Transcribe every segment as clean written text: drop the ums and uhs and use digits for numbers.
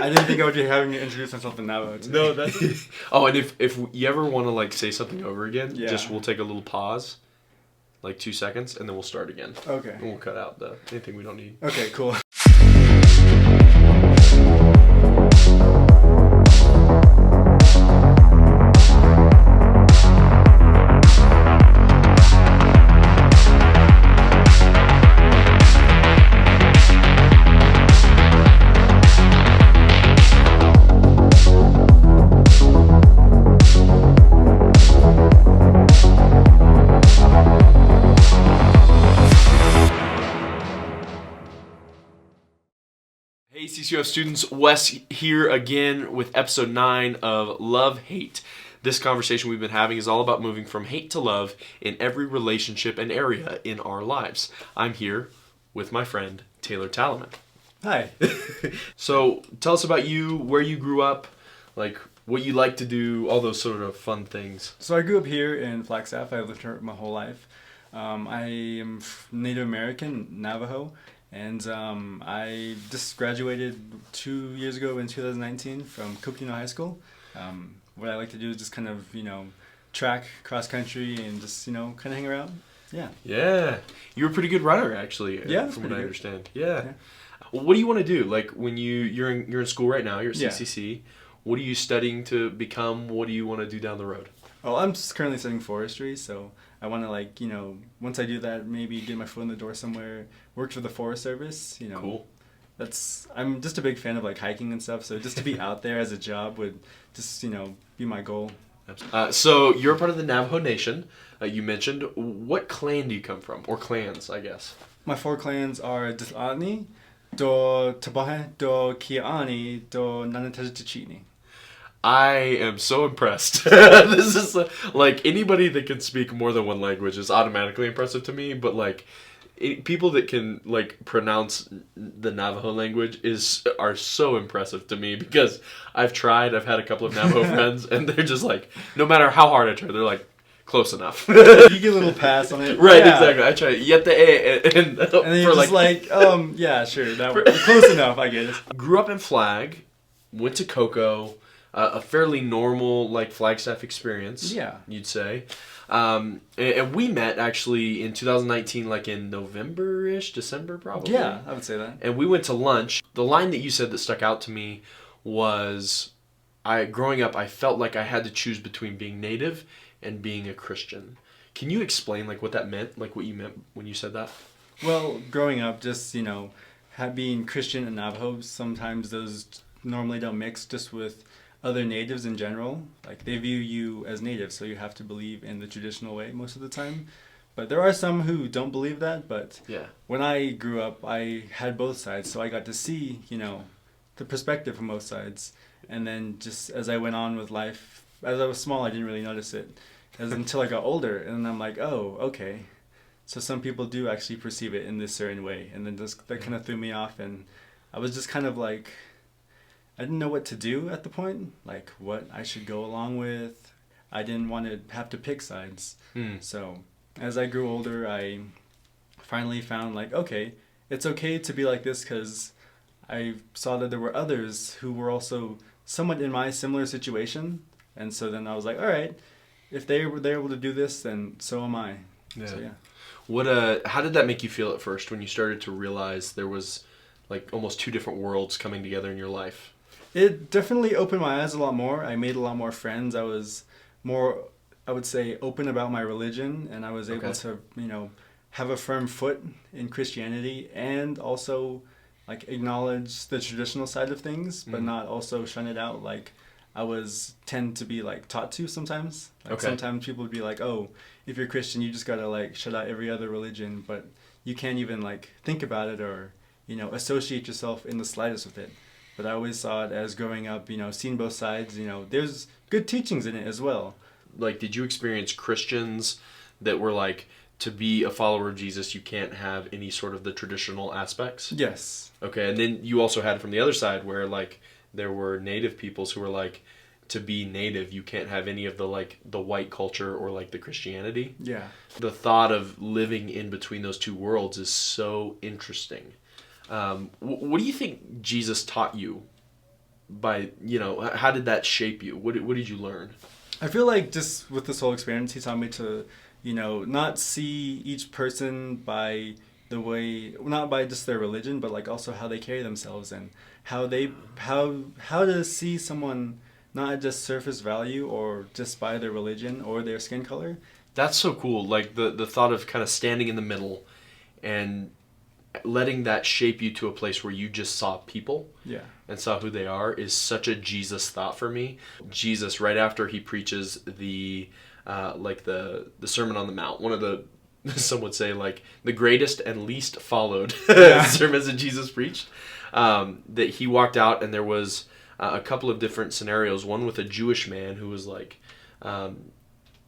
I didn't think I would be having to introduce myself in Navajo today. No, that's... Oh, and if you ever want to, like, say something over again, Yeah. we'll take a little pause, like 2 seconds, and then we'll start again. Okay. And we'll cut out anything we don't need. Okay, cool. Hey CCUF students, Wes here again with episode 9 of Love Hate. This conversation we've been having is all about moving from hate to love in every relationship and area in our lives. I'm here with my friend Taylor Talaman. Hi. So tell us about you, where you grew up, like what you like to do, all those sort of fun things. So I grew up here in Flagstaff. I've lived here my whole life. I am Native American, Navajo. And I just graduated 2 years ago in 2019 from Coconino High School. What I like to do is just kind of, track, cross country, and just, kind of hang around. Yeah. Yeah. You're a pretty good runner, actually, yeah, from what I good. understand. Yeah. What do you want to do? Like, when you're in school right now, you're at CCC. What are you studying to become? What do you want to do down the road? Oh, I'm just currently studying forestry, so I want to, once I do that, maybe get my foot in the door somewhere, work for the Forest Service, Cool. I'm just a big fan of, hiking and stuff, so just to be out there as a job would just, be my goal. So you're a part of the Navajo Nation, you mentioned. What clan do you come from? Or clans, I guess. My 4 clans are Dithani, Do Tabahe, Do Kiani, Do Nanatajachini. I am so impressed. This is like anybody that can speak more than one language is automatically impressive to me, but people that can pronounce the Navajo language are so impressive to me because I've had a couple of Navajo friends and they're just no matter how hard I try, they're close enough. You get a little pass on it. Right, yeah. Exactly. I try yet the A and then you're just yeah, sure, close enough, I get it. Grew up in Flag, went to Cocoa. A fairly normal, Flagstaff experience, yeah, you'd say. And we met, actually, in 2019, in November-ish, December, probably. Yeah, I would say that. And we went to lunch. The line that you said that stuck out to me was, growing up, I felt like I had to choose between being Native and being a Christian. Can you explain, what that meant, what you meant when you said that? Well, growing up, just, being Christian and Navajo, sometimes those normally don't mix just with other natives in general. They view you as native, so you have to believe in the traditional way most of the time. But there are some who don't believe that, but yeah. When I grew up, I had both sides, so I got to see, the perspective from both sides. And then just as I went on with life, as I was small, I didn't really notice it until I got older, and I'm like, oh, okay. So some people do actually perceive it in this certain way, and then that kind of threw me off, and I was just kind of I didn't know what to do at the point, what I should go along with. I didn't want to have to pick sides. So as I grew older, I finally found okay, it's okay to be like this because I saw that there were others who were also somewhat in my similar situation. And so then I was like, all right, if they're able to do this, then so am I. Yeah. So, yeah. What? How did that make you feel at first when you started to realize there was almost 2 different worlds coming together in your life? It definitely opened my eyes a lot more. I made a lot more friends. I was more, I would say, open about my religion, and I was able to, have a firm foot in Christianity and also, acknowledge the traditional side of things, but not also shun it out I tend to be, taught to sometimes. Sometimes people would be oh, if you're Christian, you just gotta, shut out every other religion, but you can't even, think about it or, associate yourself in the slightest with it. But I always saw it as growing up, seeing both sides, there's good teachings in it as well. Did you experience Christians that were to be a follower of Jesus, you can't have any sort of the traditional aspects? Yes. Okay, and then you also had it from the other side where, there were Native peoples who were to be Native, you can't have any of the white culture or, the Christianity. Yeah. The thought of living in between those 2 worlds is so interesting. What do you think Jesus taught you how did that shape you? What did you learn? I feel like just with this whole experience, he taught me to, not see each person by the way, not by just their religion, but like also how they carry themselves and how to see someone not at just surface value or just by their religion or their skin color. That's so cool. Like the thought of kind of standing in the middle and letting that shape you to a place where you just saw people and saw who they are is such a Jesus thought for me. Jesus, right after he preaches the Sermon on the Mount, one of the, some would say, like the greatest and least followed sermons that Jesus preached, that he walked out and there was a couple of different scenarios. One with a Jewish man who was like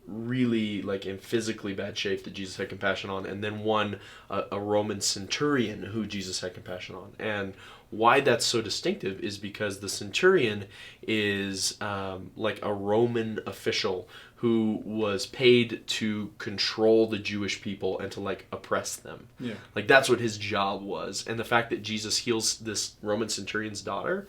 really like in physically bad shape that Jesus had compassion on, and then one a Roman centurion who Jesus had compassion on. And why that's so distinctive is because the centurion is like a Roman official who was paid to control the Jewish people and to like oppress them. Yeah. Like that's what his job was. And the fact that Jesus heals this Roman centurion's daughter,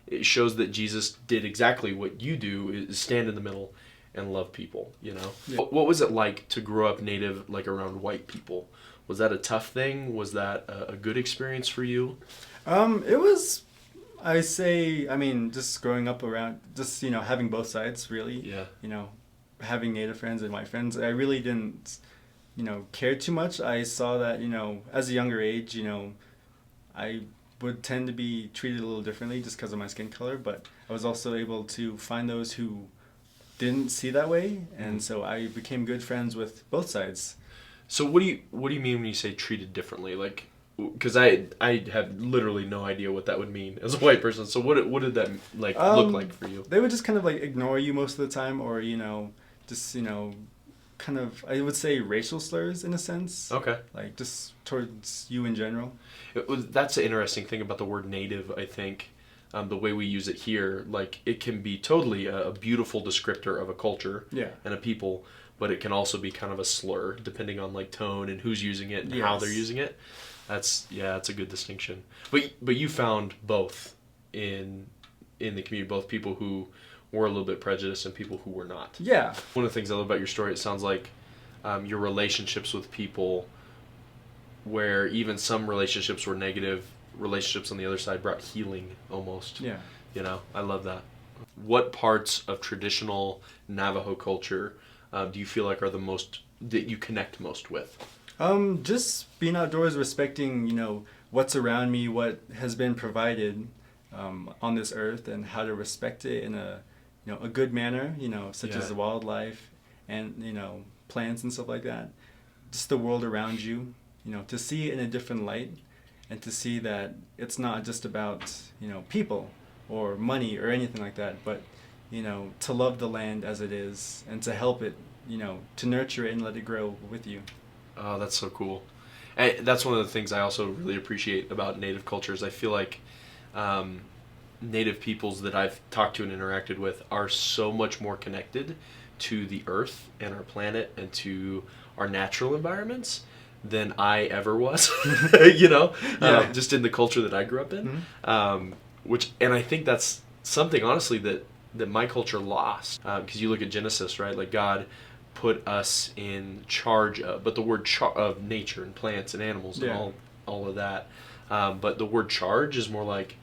it shows that Jesus did exactly what you do, is stand in the middle and love people, Yeah. What was it like to grow up Native, like around white people? Was that a tough thing? Was that a good experience for you? It was, just growing up around, just, having both sides, really. Yeah. Having Native friends and white friends, I really didn't, care too much. I saw that, as a younger age, I would tend to be treated a little differently just because of my skin color, but I was also able to find those who didn't see that way, and so I became good friends with both sides. So what do you mean when you say treated differently? Like, because I have literally no idea what that would mean as a white person. So what did that look like for you? They would just kind of like ignore you most of the time, or just kind of, I would say, racial slurs in a sense. Okay. Like just towards you in general. That's the interesting thing about the word Native, I think. The way we use it here, like it can be totally a beautiful descriptor of a culture and a people, but it can also be kind of a slur depending on like tone and who's using it and how they're using it. That's a good distinction. But you found both in the community, both people who were a little bit prejudiced and people who were not. Yeah. One of the things I love about your story, it sounds like your relationships with people, where even some relationships were negative, relationships on the other side brought healing almost. Yeah. I love that. What parts of traditional Navajo culture do you feel like are the most, that you connect most with? Just being outdoors, respecting, what's around me, what has been provided on this earth, and how to respect it in a good manner, such as the wildlife and, plants and stuff like that. Just the world around you, to see it in a different light, and to see that it's not just about, people or money or anything like that, but, to love the land as it is and to help it, to nurture it and let it grow with you. Oh, that's so cool. And that's one of the things I also really appreciate about Native cultures. I feel like Native peoples that I've talked to and interacted with are so much more connected to the earth and our planet and to our natural environments than I ever was, just in the culture that I grew up in. Mm-hmm. And I think that's something, honestly, that my culture lost. Because you look at Genesis, right? Like God put us in charge of, but the word of nature and plants and animals and all of that. But the word charge is more like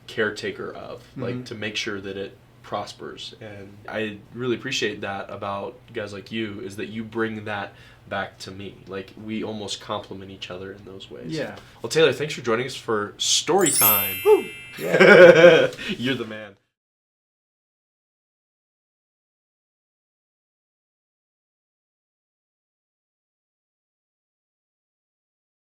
caretaker of, like to make sure that it prospers. And I really appreciate that about guys like you, is that you bring that back to me. Like we almost complement each other in those ways. Yeah. Well, Taylor, thanks for joining us for story time. Woo! Yeah. You're the man.